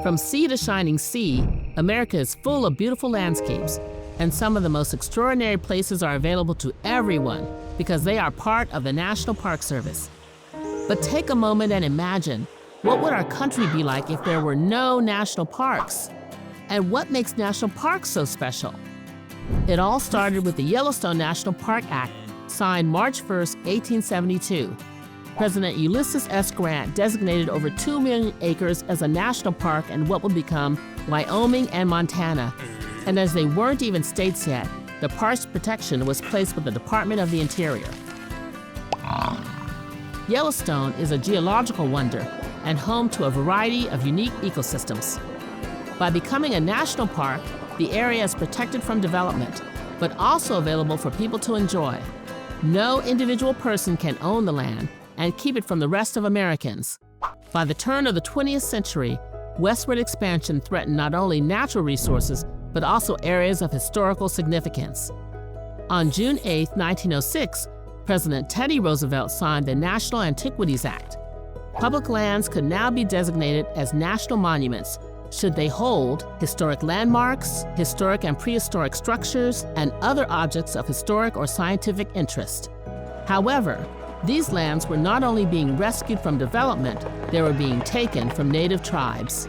From sea to shining sea, America is full of beautiful landscapes, and some of the most extraordinary places are available to everyone because they are part of the National Park Service. But take a moment and imagine, what would our country be like if there were no national parks? And what makes national parks so special? It all started with the Yellowstone National Park Act, signed March 1, 1872. President Ulysses S. Grant designated over 2 million acres as a national park in what would become Wyoming and Montana. And as they weren't even states yet, the park's protection was placed with the Department of the Interior. Yellowstone is a geological wonder and home to a variety of unique ecosystems. By becoming a national park, the area is protected from development, but also available for people to enjoy. No individual person can own the land and keep it from the rest of Americans. By the turn of the 20th century, westward expansion threatened not only natural resources, but also areas of historical significance. On June 8, 1906, President Teddy Roosevelt signed the National Antiquities Act. Public lands could now be designated as national monuments should they hold historic landmarks, historic and prehistoric structures, and other objects of historic or scientific interest. However, these lands were not only being rescued from development, they were being taken from native tribes.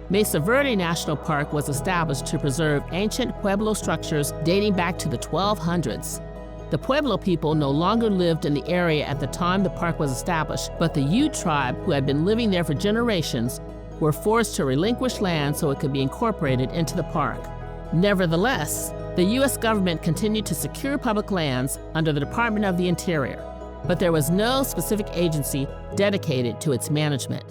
Mesa Verde National Park was established to preserve ancient Pueblo structures dating back to the 1200s. The Pueblo people no longer lived in the area at the time the park was established, but the Ute tribe, who had been living there for generations, were forced to relinquish land so it could be incorporated into the park. Nevertheless, the U.S. government continued to secure public lands under the Department of the Interior, but there was no specific agency dedicated to its management.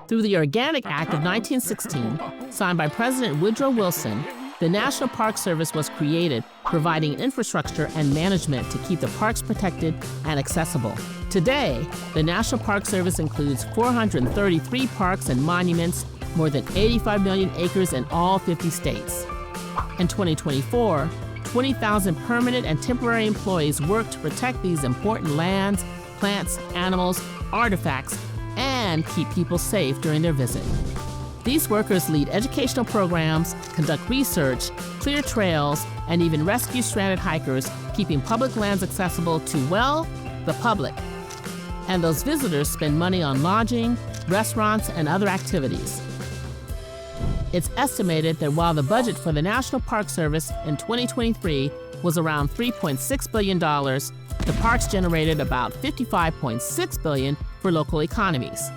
Through the Organic Act of 1916, signed by President Woodrow Wilson, the National Park Service was created, providing infrastructure and management to keep the parks protected and accessible. Today, the National Park Service includes 433 parks and monuments, more than 85 million acres in all 50 states. In 2024, 20,000 permanent and temporary employees work to protect these important lands, plants, animals, artifacts, and keep people safe during their visit. These workers lead educational programs, conduct research, clear trails, and even rescue stranded hikers, keeping public lands accessible to, well, the public. And those visitors spend money on lodging, restaurants, and other activities. It's estimated that while the budget for the National Park Service in 2023 was around $3.6 billion, the parks generated about $55.6 billion for local economies.